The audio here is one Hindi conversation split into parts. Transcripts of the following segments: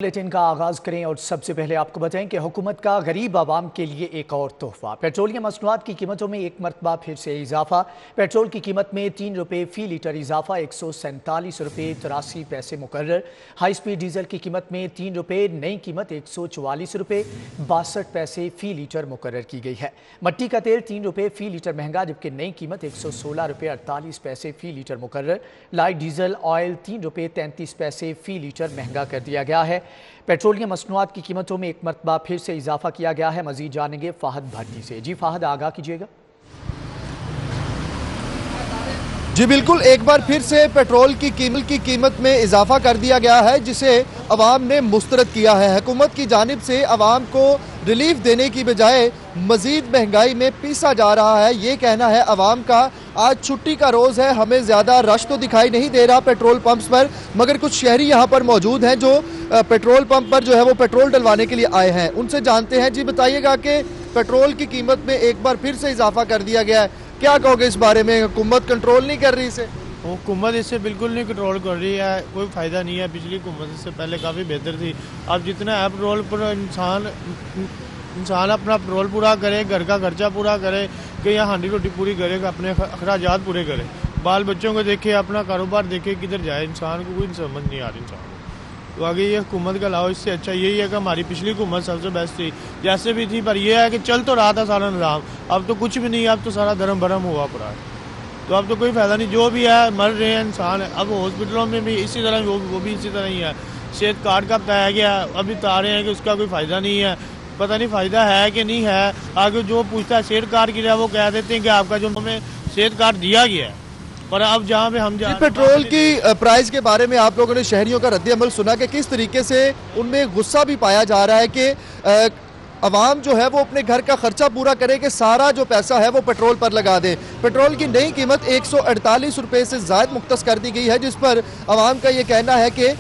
बुलेटिन का आगाज करें और सबसे पहले आपको बताएं कि हुकूमत का गरीब आवाम के लिए एक और तोहफा। पेट्रोलियम मसनूआत की कीमतों में एक मरतबा फिर से इजाफा। पेट्रोल की कीमत में 3 रुपये फी लीटर इजाफा, 147 रुपये 83 पैसे मुकर्रर। हाई स्पीड डीजल की कीमत में 3 रुपये, नई कीमत 144 रुपये 62 पैसे फी लीटर मुकर्रर की गई है। मट्टी का तेल 3 रुपये फी लीटर महंगा, जबकि नई कीमत 116 रुपये 48 पैसे फी लीटर मुकर्रर। लाइट डीजल ऑयल 3 रुपये 33 पैसे फी लीटर महंगा कर दिया गया है। पेट्रोलियम मसनूआत की कीमतों में एक मरतबा फिर से इजाफा किया गया है। मजीद जानेंगे फाहद भट्टी से। जी फाहद, आगाह कीजिएगा। जी बिल्कुल, एक बार फिर से पेट्रोल की कीमत में इजाफा कर दिया गया है, जिसे अवाम ने मुस्तरद किया है। हुकूमत की जानिब से अवाम को रिलीफ देने की बजाय मजीद महंगाई में पीसा जा रहा है। ये कहना है अवाम का। आज छुट्टी का रोज़ है, हमें ज़्यादा रश तो दिखाई नहीं दे रहा पेट्रोल पंप्स पर, मगर कुछ शहरी यहाँ पर मौजूद हैं जो पेट्रोल पंप पर जो है वो पेट्रोल डलवाने के लिए आए हैं। उनसे जानते हैं। जी बताइएगा कि पेट्रोल की कीमत में एक बार फिर से इजाफा कर दिया गया है, क्या कहोगे इस बारे में? हुकूमत कंट्रोल नहीं कर रही इसे? हुकूमत इससे बिल्कुल नहीं कंट्रोल कर रही है, कोई फ़ायदा नहीं है। पिछली हुकूमत इससे पहले काफ़ी बेहतर थी। अब जितना है पेट्रोल पर इंसान अपना पेट्रोल पूरा करे, घर का खर्चा पूरा करे, कि यहाँ हांडी रोटी पूरी करे, अपने अखराजात पूरे करे, बाल बच्चों को देखे, अपना कारोबार देखे, किधर जाए। इंसान को कोई समझ नहीं आ रही इंसान। तो आगे ये हुकूमत का अलावा इससे अच्छा यही है कि हमारी पिछली हुकूमत सबसे बेस्ट थी, जैसे भी थी, पर यह है कि चल तो रहा था सारा निज़ाम। अब तो कुछ भी नहीं है, अब तो सारा धर्म भरम हुआ पड़ा है। तो अब तो कोई फ़ायदा नहीं, जो भी है मर रहे हैं इंसान। अब हॉस्पिटलों में भी इसी तरह, वो भी इसी तरह ही है। सेहत कार्ड का बताया गया, अभी बता रहे हैं कि उसका कोई फ़ायदा नहीं है। पता नहीं फ़ायदा है कि नहीं है। आगे जो पूछता है सेहत कार्ड की, वो कह देते हैं कि आपका जो हमें सेहत कार्ड दिया गया है, पर अब जहाँ पे हम पेट्रोल की प्राइस के बारे में आप लोगों ने शहरियों का रद्द-ए-अमल सुना कि किस तरीके से उनमें गुस्सा भी पाया जा रहा है कि अवाम जो है वो अपने घर का खर्चा पूरा करे कि सारा जो पैसा है वो पेट्रोल पर लगा दे। पेट्रोल की नई कीमत 148 रुपये से ज़ायद मुख्तस कर दी गई है, जिस पर अवाम का ये कहना है कि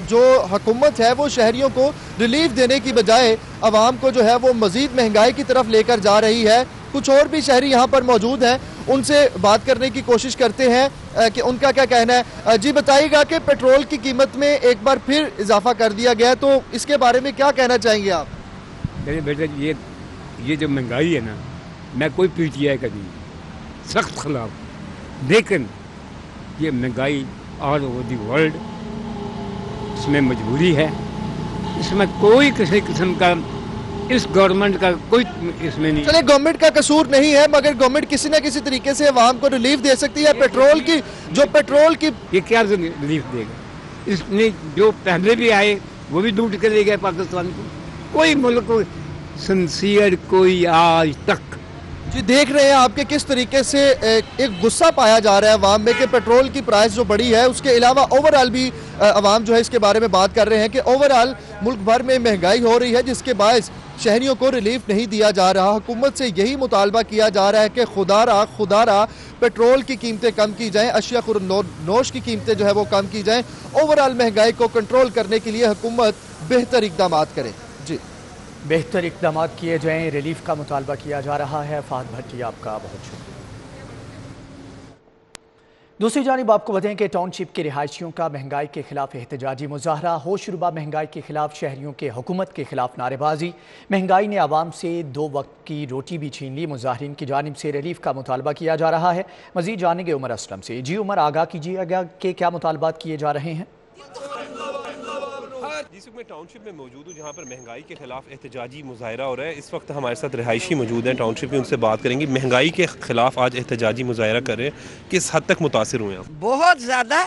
जो हुकूमत है वो शहरियों को रिलीफ देने की बजाय अवाम को जो है वो मज़ीद महंगाई की तरफ लेकर जा रही है। कुछ और भी शहरी यहाँ पर मौजूद हैं, उनसे बात करने की कोशिश करते हैं कि उनका क्या कहना है। जी बताइएगा कि पेट्रोल की कीमत में एक बार फिर इजाफा कर दिया गया है, तो इसके बारे में क्या कहना चाहेंगे आप? मेरे बेटे, ये जो महंगाई है ना, मैं कोई पीटीआई का नहीं, सख्त खिलाफ, लेकिन ये महंगाई ऑल ओवर दी वर्ल्ड, इसमें मजबूरी है। इसमें कोई किसी किस्म का इस गवर्नमेंट का कोई इसमें नहीं। चलिए, गवर्नमेंट का कसूर नहीं है, मगर गवर्नमेंट किसी न किसी तरीके से अवाम को रिलीफ दे सकती है। पेट्रोल की ये क्या रिलीफ देगा? इसने जो पहले भी आए वो भी लूट के ले गए पाकिस्तान को। कोई मुल्क सिंसियर कोई आज तक। जी देख रहे हैं आपके किस तरीके से एक गुस्सा पाया जा रहा है अवाम में कि पेट्रोल की प्राइस जो बढ़ी है, उसके अलावा ओवरऑल भी अवाम जो है इसके बारे में बात कर रहे हैं कि ओवरऑल मुल्क भर में महंगाई हो रही है, जिसके बायस शहरियों को रिलीफ नहीं दिया जा रहा। हुकूमत से यही मुतालबा किया जा रहा है कि खुदारा पेट्रोल की कीमतें कम की जाएं, अशिया नोश की कीमतें जो है वो कम की जाएं। ओवरऑल महंगाई को कंट्रोल करने के लिए हुकूमत बेहतर इकदाम करे। जी बेहतर इकदाम किए जाएँ, रिलीफ का मुतालबा किया जा रहा है। फाहद भट्टी, आपका बहुत शुक्रिया। दूसरी जानिब आपको बताएं कि टाउनशिप के रिहायशियों का महंगाई के खिलाफ एहतजाजी मुजाहरा। होशरुबा महंगाई के खिलाफ शहरियों के हुकूमत के खिलाफ नारेबाजी। महंगाई ने आवाम से 2 वक्त की रोटी भी छीन ली। मुजाहरीन की जानिब से रिलीफ का मुतालबा किया जा रहा है। मजीद जानेंगे उमर असलम से। जी उमर, आगाह कीजिएगा कि क्या मुतालबात किए जा रहे हैं? जिस वक्त मैं टाउनशिप में मौजूद हूँ, जहाँ पर महंगाई के खिलाफ एहतजाजी मुजाहरा हो रहा है। इस वक्त हमारे साथ रिहायशी मौजूद हैं टाउनशिप में, उनसे बात करेंगे। महंगाई के खिलाफ आज एहतजाजी मुजाहरा कर रहे हैं, किस हद तक मुतासिर हुए आप? बहुत ज़्यादा।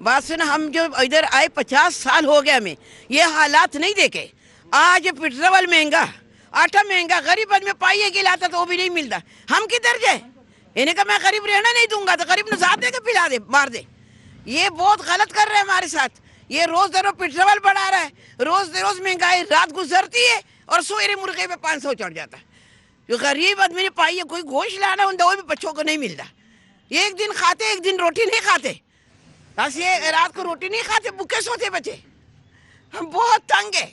बात सुना, हम जो इधर आए 50 साल हो गया हमें ये हालात नहीं देखे। आज पेट्रोल महंगा, आटा महंगा, गरीब आदमी पाइए गिलाता तो वो भी नहीं मिलता। हम किधर जाए? इन्हें कहा मैं गरीब रहना नहीं दूंगा, तो गरीब ने साथ दे के पिला दे, मार दे। ये बहुत गलत कर रहे हैं हमारे साथ। ये रोज दर रोज पेट्रोल बढ़ा रहा है, रोज दर रोज महंगाई रात गुजरती है और सोरे मुर्गे पे 500 चढ़ जाता है। जो गरीब आदमी ने पाई है, कोई गोश्त लाना होता वो भी बच्चों को नहीं मिलता। एक दिन खाते, एक दिन रोटी नहीं खाते, बस ये रात को रोटी नहीं खाते, भूखे सोते बच्चे। हम बहुत तंग है।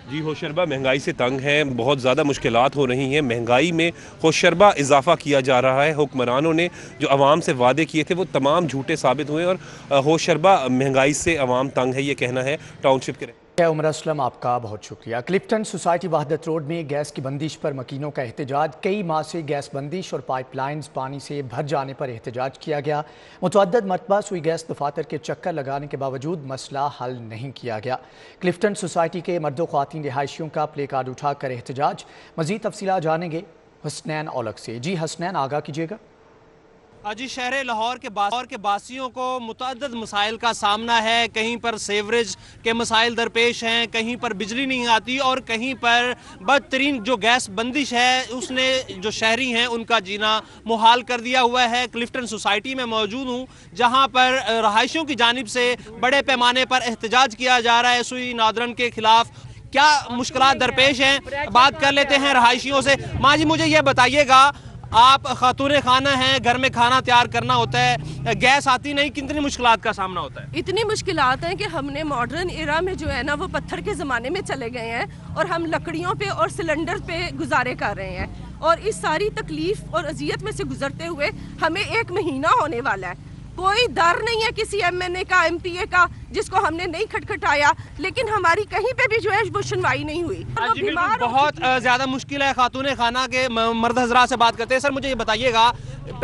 जी होशरबा महंगाई से तंग हैं, बहुत ज़्यादा मुश्किलात हो रही हैं। महंगाई में होशरबा इजाफा किया जा रहा है। हुक्मरानों ने जो अवाम से वादे किए थे वो तमाम झूठे साबित हुए और होशरबा महंगाई से अवाम तंग है, ये कहना है टाउनशिप के। उमर असलम, आपका बहुत शुक्रिया। क्लिफ्टन सोसाइटी वहदत रोड में गैस की बंदिश पर मकीनों का एहतजाज। कई माह से गैस बंदिश और पाइपलाइंस पानी से भर जाने पर एहतजाज किया गया। मुतअद्दिद मरतबा सुई गैस दफातर के चक्कर लगाने के बावजूद मसला हल नहीं किया गया। क्लिफ्टन सोसाइटी के मर्दो ख्वातीन रिहायशियों का प्ले कार्ड उठाकर एहतजाज। मज़ीद तफसीलात जानेंगे हसनैन औलख से। जी हसनैन, आगाह कीजिएगा। जी, शहर लाहौर के बासियों को मुतअद्दिद मसाइल का सामना है। कहीं पर सेवरेज के मसाइल दरपेश हैं, कहीं पर बिजली नहीं आती और कहीं पर बदतरीन जो गैस बंदिश है उसने जो शहरी हैं उनका जीना मुहाल कर दिया हुआ है। क्लिफ्टन सोसाइटी में मौजूद हूँ जहाँ पर रहायशियों की जानिब से बड़े पैमाने पर एहतजाज किया जा रहा है सुई नादरन के खिलाफ। क्या मुश्किलात दरपेश हैं, बात कर लेते हैं रहायशियों से। माँ जी, मुझे ये बताइएगा, आप खातून खाना हैं, घर में खाना तैयार करना होता है, गैस आती नहीं, कितनी मुश्किलात का सामना होता है? इतनी मुश्किलात हैं कि हमने मॉडर्न एरा में जो है ना वो पत्थर के ज़माने में चले गए हैं और हम लकड़ियों पे और सिलेंडर पे गुजारे कर रहे हैं। और इस सारी तकलीफ और अजियत में से गुजरते हुए हमें 1 महीना होने वाला है। कोई डर नहीं है किसी MNA का, MPA का, जिसको हमने नहीं खटखटाया, लेकिन हमारी कहीं पे भी जो है वो सुनवाई नहीं हुई। जी बिल्कुल, बहुत ज़्यादा मुश्किल है। खातून खाना के मर्द हजरात से बात करते हैं। सर, मुझे ये बताइएगा,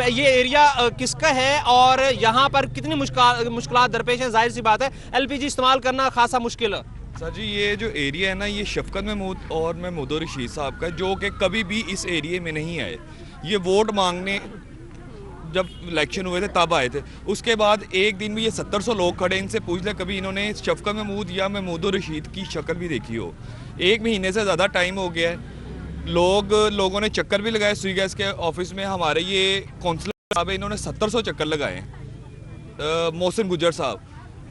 ये एरिया किसका है और यहाँ पर कितनी मुश्किलात दरपेश है? जाहिर सी बात है LPG इस्तेमाल करना खासा मुश्किल है। सर जी, ये जो एरिया है ना, ये शफकत महमूद और महमूद रशीद साहब का, जो कि कभी भी इस एरिया में नहीं आए। ये वोट मांगने जब इलेक्शन हुए थे तब आए थे। उसके बाद एक दिन भी ये 700 लोग खड़े, इनसे पूछ ले कभी इन्होंने शफकत महमूद या महमूद रशीद की शक्ल भी देखी हो। 1 महीने से ज़्यादा टाइम हो गया है। लोगों ने चक्कर भी लगाए सुई गैस के ऑफिस में। हमारे ये कौंसलर साहब है, इन्होंने 700 चक्कर लगाए हैं, मोहसिन गुजर साहब,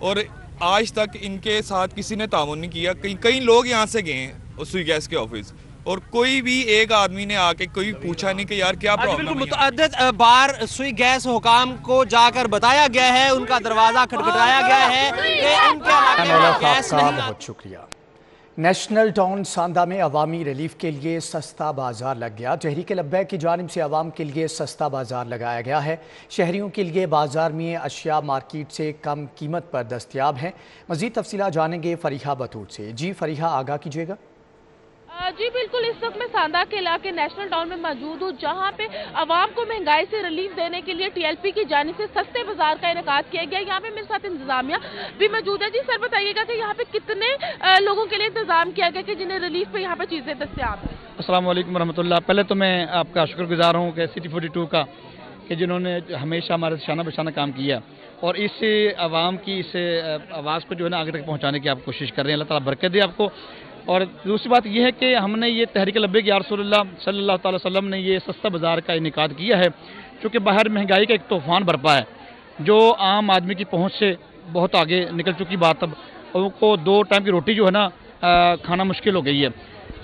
और आज तक इनके साथ किसी ने तामुन नहीं किया। कई लोग यहाँ से गए हैं सुई गैस के ऑफिस और कोई भी एक आदमी ने आके कोई पूछा नहीं कि यार क्या प्रॉब्लम है। मुतअद्दिद बार सुई गैस हुकाम को जाकर बताया गया है, उनका दरवाजा खटखटाया गया है कि इनके इलाके में गैस नहीं। बहुत शुक्रिया। नेशनल टाउन सांदा में अवामी रिलीफ के लिए सस्ता बाजार लग गया। तहरीक लब्बैक की जानिब से आवाम के लिए सस्ता बाजार लगाया गया है। शहरियों के लिए बाजार में अशिया मार्केट से कम कीमत पर दस्तयाब हैं। मज़ीद तफसीलात जानेंगे फरीहा बतूर से। जी फरीहा, आगाह कीजिएगा। जी बिल्कुल, इस वक्त मैं सांदा के इलाके नेशनल टाउन में मौजूद हूँ जहाँ पे आवाम को महंगाई से रिलीफ देने के लिए TLP की जानिब से सस्ते बाजार का इनेकाद किया गया। यहाँ पे मेरे साथ इंतजामिया भी मौजूद है। जी सर, बताइएगा कि यहाँ पे कितने लोगों के लिए इंतजाम किया गया कि जिन्हें रिलीफ पे यहाँ पे चीज़ें दस्तियाब हैं? अस्सलाम वालेकुम रहमतुल्लाह। पहले तो मैं आपका शुक्रगुजार हूँ कि City 42 का, कि जिन्होंने हमेशा हमारे शाना बशाना काम किया और इस आवाम की इस आवाज़ को जो है ना आगे तक पहुँचाने की आप कोशिश कर रहे हैं। अल्लाह ताला बरकत दे आपको। और दूसरी बात यह है कि हमने ये तहरीक लब्बैक या रसूलुल्लाह सल्लल्लाहु अलैहि वसल्लम ने ये सस्ता बाज़ार का इनेकाद किया है, क्योंकि बाहर महंगाई का एक तूफ़ान बरपा है जो आम आदमी की पहुंच से बहुत आगे निकल चुकी बात। अब उनको 2 टाइम की रोटी जो है ना खाना मुश्किल हो गई है।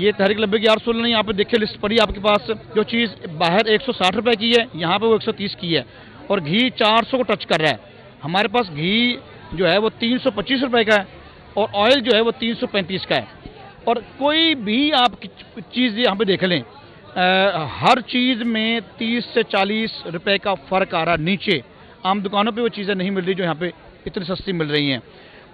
ये तहरीक लब्बैक या रसूलुल्लाह ने यहाँ पर देखिए लिस्ट पड़ी आपके पास, जो चीज़ बाहर 160 रुपये की है यहाँ पर वो 130 की है और घी 400 को टच कर रहा है। हमारे पास घी जो है वो 325 रुपये का है और ऑयल जो है वो 335 का है। और कोई भी आप चीज़ यहाँ पे देख लें, हर चीज़ में 30 से 40 रुपए का फ़र्क आ रहा है नीचे। आम दुकानों पे वो चीज़ें नहीं मिल रही जो यहाँ पे इतनी सस्ती मिल रही हैं।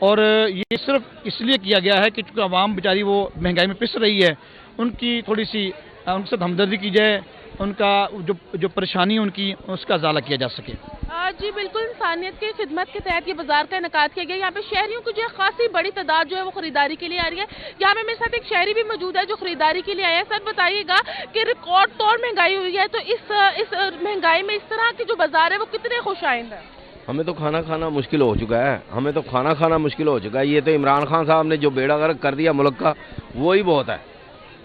और ये सिर्फ इसलिए किया गया है कि चूँकि आवाम बेचारी वो महंगाई में पिस रही है, उनकी थोड़ी सी उनके साथ हमदर्दी की जाए, उनका जो परेशानी उनकी उसका ज़ाला किया जा सके। जी बिल्कुल, इंसानियत की खिदमत के तहत ये बाजार का इनेकाद किया गया। यहाँ पे शहरियों की जो है खासी बड़ी तादाद जो है वो खरीदारी के लिए आ रही है। यहाँ पे मेरे साथ एक शहरी भी मौजूद है जो खरीदारी के लिए आया है। सर, बताइएगा कि रिकॉर्ड तौर महंगाई हुई है, तो इस महंगाई में इस तरह की जो बाजार है वो कितने खुशाइंद है? हमें तो खाना खाना मुश्किल हो चुका है, हमें तो खाना खाना मुश्किल हो चुका है। ये तो इमरान खान साहब ने जो बेड़ा गर्क कर दिया मुल्क का, वो ही बहुत है।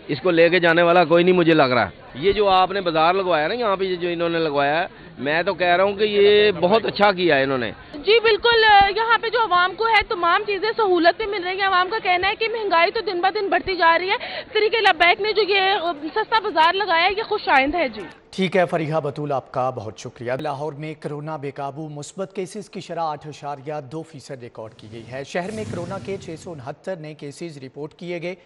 इसको लेके जाने वाला कोई नहीं मुझे लग रहा है। ये जो आपने बाजार लगवाया ना यहाँ पे, जो इन्होंने लगवाया है, मैं तो कह रहा हूँ कि ये बहुत अच्छा किया है इन्होंने। जी बिल्कुल, यहाँ पे जो आवाम को है तमाम चीज़ें सहूलतें मिल रही हैं। आवाम का कहना है कि महंगाई तो दिन ब दिन बढ़ती जा रही है। तहरीक लब्बैक ने जो ये सस्ता बाजार लगाया है ये खुशाइंद है। जी ठीक है फरीहा बतूल, आपका बहुत शुक्रिया। लाहौर में कोरोना बेकाबू, मुस्बत केसेस की शरह 8.2% रिकॉर्ड की गई है। शहर में कोरोना के 669 नए केसेस रिपोर्ट किए गए,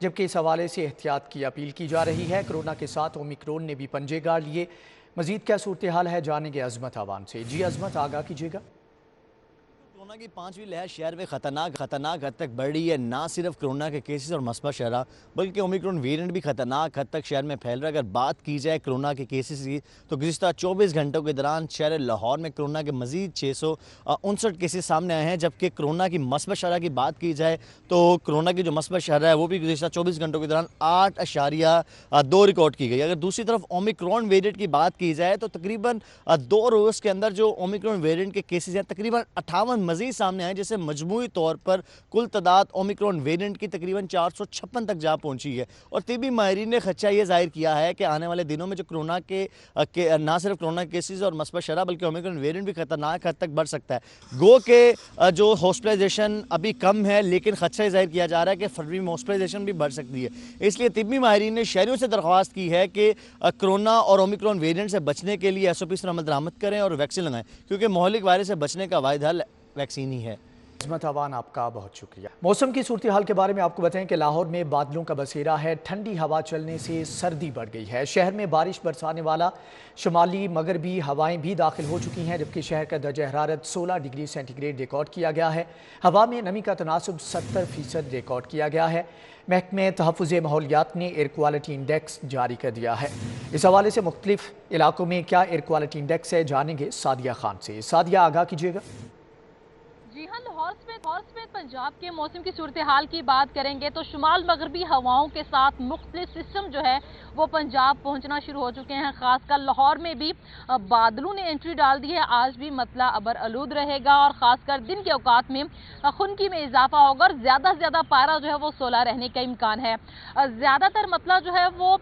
जबकि इस हवाले से एहतियात की अपील की जा रही है। कोरोना के साथ ओमिक्रॉन ने भी पंजे गाड़ लिए। मजीद क्या सूरत हाल है जानेंगे अजमत आवाम से। जी अजमत, आगाह कीजिएगा। कोरोना की 5वीं लहर शहर में खतरनाक हद तक बढ़ रही है। ना सिर्फ कोरोना के केसेस और मस्बा शरह बल्कि ओमिक्रॉन वेरिएंट भी खतरनाक हद तक शहर में फैल रहा है। अगर बात की जाए कोरोना के केसेस की तो गुज़िश्ता 24 घंटों के दौरान शहर लाहौर में कोरोना के मज़ीद 659 केसेस सामने आए हैं। जबकि कोरोना की मस्बा शरह की बात की जाए तो कोरोना की जो मस्बा शरह है वो भी गुज़िश्ता 24 घंटों के दौरान 8.2 रिकॉर्ड की गई। अगर दूसरी तरफ ओमिक्रॉन वेरिएंट की बात की जाए तो तकरीबन 2 रोज़ के अंदर जो ओमिक्रॉन वेरिएंट के केसेस हैं तकरीबन 58 मजीद सामने आए, जिससे मजमूई तौर पर कुल तादाद ओमिक्रॉन वेरिएंट की तकरीबन 456 तक जा पहुंची है। और तिबी माहिरीन ने खदशा ये जाहिर किया है कि आने वाले दिनों में जो कोरोना के ना सिर्फ कोरोना केसेस और मस्बा शरह बल्कि ओमिक्रॉन वेरिएंट भी खतरनाक हद तक बढ़ सकता है। गो के जो हॉस्पिटलाइजेशन अभी कम है, लेकिन खदशा जाहिर किया जा रहा है कि फरवरी में हॉस्पिटलाइजेशन भी बढ़ सकती है। इसलिए तिबी माहिरीन ने शहरियों से दरख्वास्त की है कि कोरोना और ओमिक्रॉन वेरिएंट से बचने के लिए SOPs पर अमल दरामद करें और वैक्सीन लगाएं, क्योंकि मोहलिक वायरस से बचने का वाहिद हल वैक्सीन ही है। इस्मत अवान, आपका बहुत शुक्रिया। मौसम की सूरत हाल के बारे में आपको बताएं कि लाहौर में बादलों का बसेरा है। ठंडी हवा चलने से सर्दी बढ़ गई है। शहर में बारिश बरसाने वाला शुमाली मगरबी हवाएं भी दाखिल हो चुकी हैं, जबकि शहर का दर्जा हरारत 16 डिग्री सेंटीग्रेड रिकॉर्ड किया गया है। हवा में नमी का तनासुब 70% रिकॉर्ड किया गया है। महकमे तहफ़्फ़ुज़ माहौलियात ने एयर क्वालिटी इंडेक्स जारी कर दिया है। इस हवाले से मुख्तलिफ इलाकों में क्या एयर क्वालिटी इंडेक्स है, जानेंगे सादिया खान से। सादिया, आगाह कीजिएगा। जी हाँ, लाहौर समेत पंजाब के मौसम की सूरत हाल की बात करेंगे तो शुमाल मगरबी हवाओं के साथ मुख्तलिफ सिस्टम जो है वो पंजाब पहुंचना शुरू हो चुके हैं। खासकर लाहौर में भी बादलों ने एंट्री डाल दी है। आज भी मतला अबर आलूद रहेगा और ख़ासकर दिन के औकात में खुनकी में इजाफा होगा और ज़्यादा से ज़्यादा पारा जो है वो 16 रहने का इम्कान है। ज़्यादातर मतला जो है वो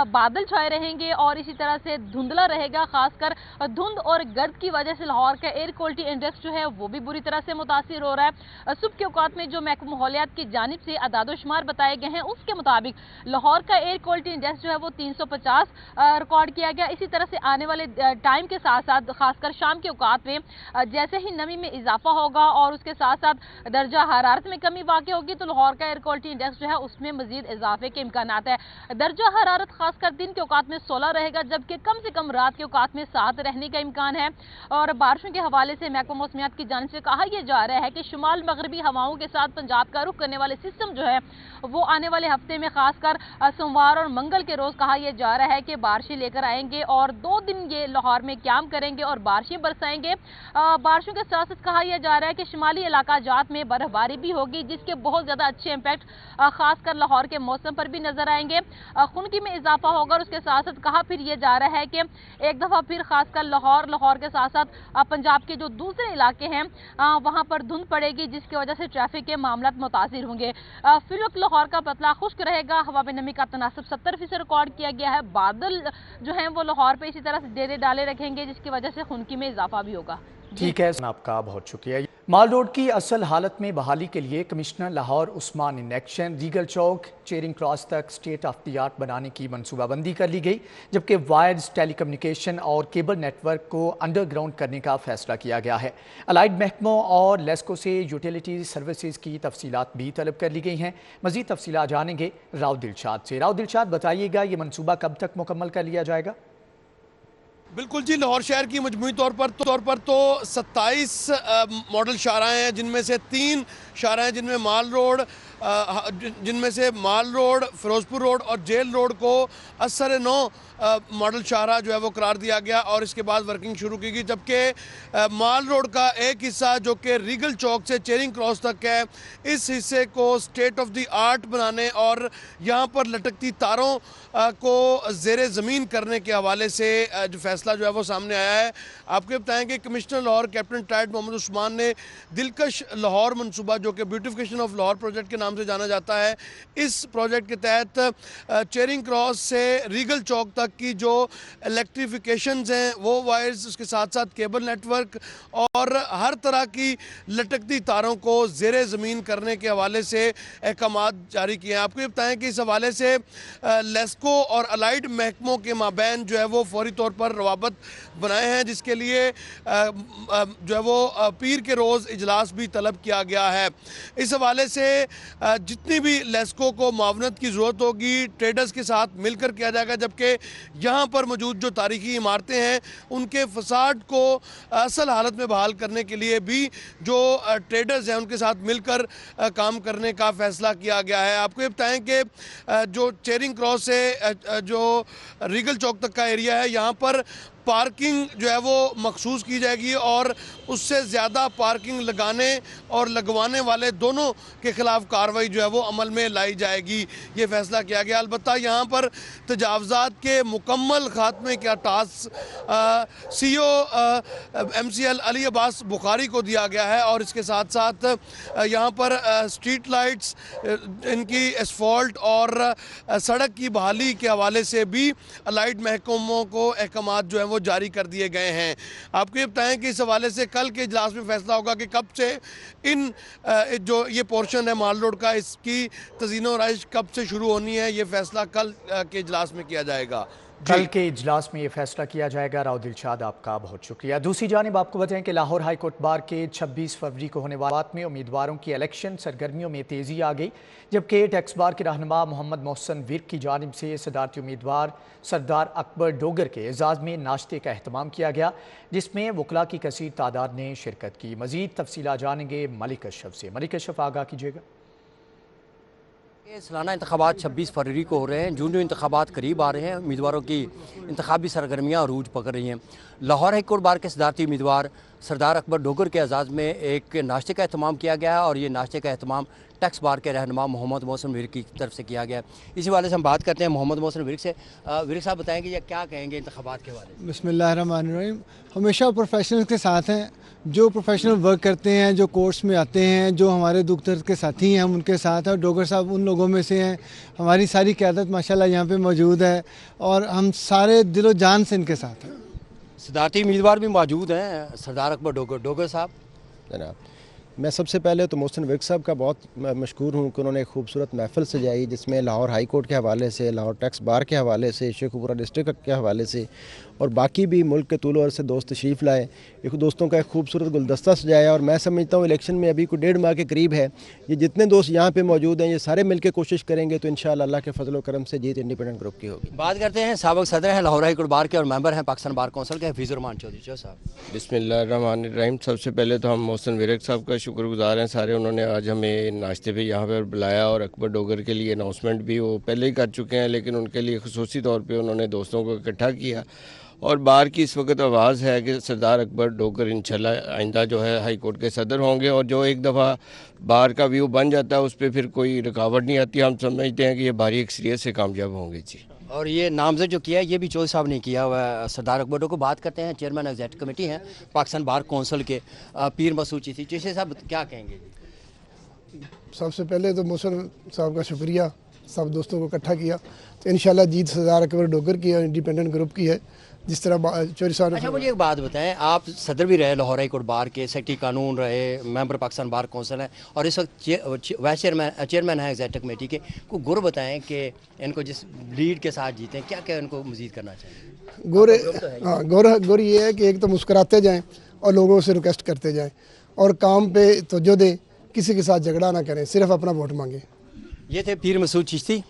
बादल छाए रहेंगे और इसी तरह से धुंधला रहेगा। खासकर धुंध और गर्द की वजह से लाहौर का एयर क्वालिटी इंडेक्स जो है वो भी बुरी तरह से मुतासिर हो रहा है। सुबह के औकात में जो महकमा माहौलियात की जानिब से अदादोशुमार बताए गए हैं उसके मुताबिक लाहौर का एयर क्वालिटी इंडेक्स जो है वो 350 रिकॉर्ड किया गया। इसी तरह से आने वाले टाइम के साथ साथ खासकर शाम के औकात में जैसे ही नमी में इजाफा होगा और उसके साथ साथ दर्जा हरारत में कमी वाक़ होगी तो लाहौर का एयर क्वालिटी इंडेक्स जो है उसमें मजीद इजाफे के इम्कान है। दर्जा हरारत खासकर दिन के औकात में 16 रहेगा, जबकि कम से कम रात के औकात में 7 रहने का इम्कान है। और बारिशों के हवाले से महकमा मौसमियात की जानिब से कहा यह जा रहा है कि शुमाल मगरबी हवाओं के साथ पंजाब का रुख करने वाले सिस्टम जो है वो आने वाले हफ्ते में खासकर सोमवार और मंगल के रोज कहा यह जा रहा है कि बारिशें लेकर आएंगे और 2 दिन ये लाहौर में क्याम करेंगे और बारिशें बरसाएंगे। बारिशों के साथ साथ कहा यह जा रहा है कि शुमाली इलाका जात में बर्फबारी भी होगी, जिसके बहुत ज्यादा अच्छे इंपैक्ट खासकर लाहौर के मौसम पर भी नजर आएंगे। खुनकी में इजाफा होगा और उसके साथ साथ कहा फिर यह जा रहा है कि एक दफा फिर खासकर लाहौर के साथ साथ पंजाब के जो दूसरे इलाके हैं वहां पर धुंध पड़ेगी, जिसकी वजह से ट्रैफिक के मामला मुतासिर होंगे। फिलहाल लाहौर का पतला खुश्क रहेगा। हवा में नमी का तनासब 70% रिकॉर्ड किया गया है। बादल जो हैं वो लाहौर पे इसी तरह से डेरे डाले रखेंगे, जिसकी वजह से खुनकी में इजाफा भी होगा। ठीक है, आपका बहुत शुक्रिया। माल रोड की असल हालत में बहाली के लिए commissioner Lahore Usman in action. Regal Chowk Charing cross तक स्टेट ऑफ द आर्ट बनाने की मनसूबाबंदी कर ली गई, जबकि वायर्स, टेलीकम्युनिकेशन और केबल नेटवर्क को अंडरग्राउंड करने का फैसला किया गया है। अलाइड महकमों और लेस्को से यूटिलिटी सर्विसेज की तफसीलात भी तलब कर ली गई हैं। मजीद तफसीलात जानेंगे राव दिलशाद से। राव दिलशाद, बताइएगा ये मनसूबा कब तक मुकम्मल कर लिया जाएगा? बिल्कुल जी, लाहौर शहर की मजमूई तौर पर तो 27 मॉडल शाहराएँ हैं, जिनमें से 3 शाहराएँ जिनमें माल रोड, फिरोजपुर रोड और जेल रोड को असर 9 मॉडल शाहरा जो है वो करार दिया गया और इसके बाद वर्किंग शुरू की गई। जबकि माल रोड का एक हिस्सा जो कि रीगल चौक से चेरिंग क्रॉस तक है, इस हिस्से को स्टेट ऑफ द आर्ट बनाने और यहाँ पर लटकती तारों को ज़ेरे ज़मीन करने के हवाले से जो फैसला जो है वो सामने आया है। आपको बताएं कि कमिश्नर लाहौर कैप्टन टाइड मोहम्मद उस्मान ने दिलकश लाहौर मनसूबा जो कि ब्यूटिफिकेशन ऑफ लाहौर प्रोजेक्ट के नाम से जाना जाता है, इस प्रोजेक्ट के तहत चेरिंग क्रॉस से रीगल चौक तक की जो इलेक्ट्रिफिकेशंस हैं वो वायर्स, उसके साथ साथ केबल नेटवर्क और हर तरह की लटकती तारों को ज़ेरे ज़मीन करने के हवाले से अहकामात जारी किए हैं। आपको ये बताएं कि इस हवाले से लेस्को और अलाइड महकमों के माबैन जो है वो फौरी तौर पर रवाबत बनाए हैं, जिसके लिए जो है वो पीर के रोज़ इजलास भी तलब किया गया है। इस हवाले से जितनी भी लेस्को को मावनत की ज़रूरत होगी ट्रेडर्स के साथ मिलकर किया जाएगा, जबकि यहाँ पर मौजूद जो तारीखी इमारतें हैं उनके फसाड को असल हालत में बहाल करने के लिए भी जो ट्रेडर्स हैं उनके साथ मिलकर काम करने का फ़ैसला किया गया है। आपको ये बताएं कि जो चेरिंग क्रॉस से जो रीगल चौक तक का एरिया है, यहाँ पर पार्किंग जो है वो मखसूस की जाएगी और उससे ज़्यादा पार्किंग लगाने और लगवाने वाले दोनों के ख़िलाफ़ कार्रवाई जो है वो अमल में लाई जाएगी, ये फ़ैसला किया गया। अलबत्ता यहाँ पर तजावज़ात के मुकम्मल ख़ात्मे का task CEO MCL Ali Abbas Bukhari को दिया गया है और इसके साथ साथ यहाँ पर स्ट्रीट लाइट्स, इनकी एसफॉल्ट और सड़क की बहाली के हवाले से भी अलाइड महकमों को अहकामात जो है वो जारी कर दिए गए हैं। आपको ये बताएं कि इस हवाले से कल के इजलास में फैसला होगा कि कब से इन जो ये पोर्शन है माल रोड का, इसकी तज़ीनो राइश कब से शुरू होनी है, ये फैसला कल के इजलास में किया जाएगा। कल के इजलास में ये फैसला किया जाएगा। राव दिलशाद, आपका बहुत शुक्रिया। दूसरी जानिब आपको बताएं कि लाहौर हाई कोर्ट बार के 26 फरवरी को होने वाले बात में उम्मीदवारों की इलेक्शन सरगर्मियों में तेज़ी आ गई, जबकि टैक्स बार के रहनुमा मोहम्मद मोहसिन विर्क की जानिब से सदारती उम्मीदवार सरदार अकबर डोगर के एजाज़ में नाश्ते का अहतमाम किया गया, जिसमें वकला की कसीर तादाद ने शिरकत की। मज़ीद तफसीलात जानेंगे मलिक अशरफ से। मलिक अशरफ, आगाह कीजिएगा। सालाना इंतखाबात 26 फरवरी को हो रहे हैं। जून इंतखाबात करीब आ रहे हैं, उम्मीदवारों की इंतखाबी सरगर्मियाँ अरूज पकड़ रही हैं। लाहौर हाई कोर्ट बार के सदारती उम्मीदवार सरदार अकबर डोगर के एजाज़ में एक नाश्ते का अहतमाम किया गया है और ये नाश्ते का अहतमाम टैक्स बार के रहनुमा मोहम्मद मोहसिन विर्क की तरफ से किया गया है। इसी वाले से हम बात करते हैं मोहम्मद मोहसिन विर्क से। विर्क साहब, बताएंगे ये क्या कहेंगे इंतखाबात के बारे में? बिस्मिल्लाहिर्रहमानिर्रहीम। हमेशा प्रोफेशनल के साथ हैं, जो प्रोफेशनल वर्क करते हैं, जो कोर्स में आते हैं, जो हमारे दुख दर्द के साथी हैं, हम उनके साथ हैं। और डोगर साहब उन लोगों में से हैं। हमारी सारी क़यादत माशाल्लाह यहाँ पे मौजूद है और हम सारे दिलो जान से इनके साथ हैं। सदारती उम्मीदवार भी मौजूद हैं, सरदार अकबर डोगर। डोगर साहब, जनाब, मैं सबसे पहले तो मोहसिन विर्क साहब का बहुत मशकूर हूँ कि उन्होंने एक खूबसूरत महफ़िल सजाई, जिसमें लाहौर हाई कोर्ट के हवाले से, लाहौर टैक्स बार के हवाले से, शेखुपुरा डिस्ट्रिक्ट के हवाले से और बाकी भी मुल्क के तूल और से दोस्त तशरीफ़ लाए। एक दोस्तों का एक खूबसूरत गुलदस्ता सजाया और मैं समझता हूँ इलेक्शन में अभी कोई 1.5 माह के करीब है। ये जितने दोस्त यहाँ पे मौजूद हैं, ये सारे मिलकर कोशिश करेंगे तो इंशाअल्लाह अल्लाह के फजल व करम से जीत इंडिपेंडेंट ग्रुप की होगी। बात करते हैं, साबिक सदर हैं लाहौर हाई कोर्ट बार के और मेंबर हैं पाकिस्तान बार कौंसिल के हफीज़ुर रहमान चौधरी साहब। बिस्मिल्लाहिर्रहमानिर्रहीम। सबसे पहले तो हम मोहसिन विर्क साहब का शुक्रगुजार हैं सारे, उन्होंने आज हमें नाश्ते पे यहाँ पर बुलाया और अकबर डोगर के लिए अनाउंसमेंट भी वो पहले ही कर चुके हैं, लेकिन उनके लिए खसूसी तौर पे उन्होंने दोस्तों को इकट्ठा किया। और बार की इस वक्त आवाज़ है कि सरदार अकबर डोगर इंशाल्लाह आइंदा जो है हाई कोर्ट के सदर होंगे और जो एक दफ़ा बार का व्यू बन जाता है उस पर फिर कोई रुकावट नहीं आती। हम समझते हैं कि ये भारी अक्सरियत से कामयाब होंगे। जी, और ये नामजद जो किया है ये भी चौधरी साहब ने किया हुआ है सरदार अकबर डोगर को। बात करते हैं चेयरमैन एग्जीक्यूटिव कमेटी हैं पाकिस्तान बार कौंसिल के पीर मसूद चिश्ती। चिश्ती साहब, क्या कहेंगे? सबसे पहले तो मोहसिन साहब का शुक्रिया, सब दोस्तों को इकट्ठा किया तो इंशाल्लाह जीत सरदार अकबर डोगर की और इंडिपेंडेंट ग्रुप की है, जिस तरह चौधरी साहब ने। अच्छा, मुझे एक बात बताएं, आप सदर भी रहे लाहौर हाई कोर्ट बार के, सेक्रेटरी कानून रहे, मेंबर पाकिस्तान बार कौंसिल हैं और इस वक्त वाइस चेयरमैन हैं एग्जीक्यूटिव कमेटी के। को गुर बताएं कि इनको जिस लीड के साथ जीतें, क्या क्या इनको मजीद करना चाहिए? गुर ये है कि एक तो मुस्कुराते जाएँ और लोगों से रिक्वेस्ट करते जाएँ और काम पे तवज्जो दें, किसी के साथ झगड़ा ना करें, सिर्फ अपना वोट मांगे। ये थे पीर मसूद चिश्ती,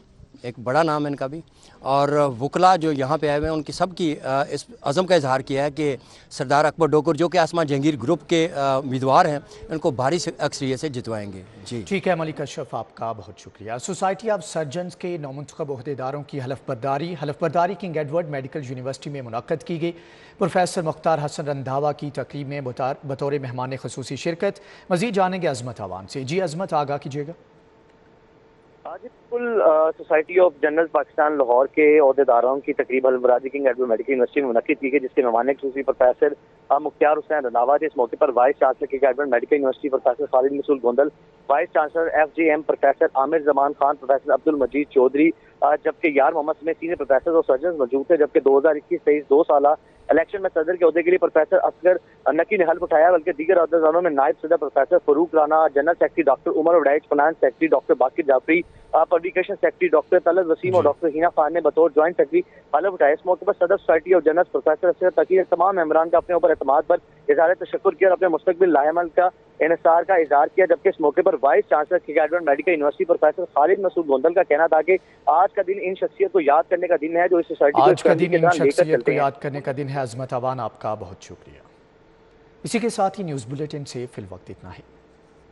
एक बड़ा नाम है इनका भी, और वकला जो यहाँ पे आए हुए हैं उनकी सबकी इस अज़म का इजहार किया है कि सरदार अकबर डोगर जो कि आसमान जहांगीर ग्रुप के उम्मीदवार हैं, इनको भारी अक्सरियत से जितवाएंगे। जी ठीक है मलिक अशरफ, आपका बहुत शुक्रिया। सोसाइटी ऑफ सर्जन्स के नौमुंतखब ओहदेदारों की हलफबरदारी किंग एडवर्ड मेडिकल यूनिवर्सिटी में मुनक्कद की गई। प्रोफेसर मुख्तार हसन रंधावा की तकरीब में बतौर मेहमान खसूसी शिरकत। मज़ीद जानेंगे अजमत आवान से। जी अजमत, आगाह कीजिएगा। आज कुल society of general Pakistan Lahore के ओहदेदारों की तकरीब हलफबरदारी किंग एडवर्ड मेडिकल यूनिवर्सिटी में मुनक्किद की गई, जिसके मेहमान खसूसी प्रोफेसर मुख्तार हुसैन रंधावा थे। इस मौके पर vice chancellor King Edward medical university professor Khalid Masood Gondal, vice chancellor FJM professor Aamir Zaman Khan, professor Abdul Majeed Chaudhry, जबकि यार मोहम्मद समेत सीनियर प्रोफेसर और सर्जन मौजूद थे। जबकि 2021-23 2 साल इलेक्शन में सदर के अहदे के लिए प्रोफेसर असगर नकी ने हल्फ उठाया, बल्कि दीगर अहदेदारों में नायब सदर professor Farooq Rana, general secretary doctor Umar Waraich, finance secretary doctor Baqir Jafri, publication secretary doctor Talat Waseem और डॉक्टर हिना खान ने बतौर ज्वाइंट सेक्रेटरी हलफ उठाया। इस मौके पर सदर society of journalist professor Asad तकीर तमाम मेंबरान का अपने ऊपर एतमाद पर इजहार तशक्कुर किया और अपने मुस्तकबिल लाहेमल का इन्हिसार का इजहार किया। जबकि इस मौके पर vice chancellor government medical university professor Khalid Masood Gondal का कहना था कि आज का दिन इन शख्सियत को याद करने का दिन है जो इस सोसाइटी आज का दिन इन शख्सियत को याद करने का दिन है। अजमत अवान, आपका बहुत शुक्रिया। इसी के साथ ही न्यूज़ बुलेटिन से फिल वक्त इतना है।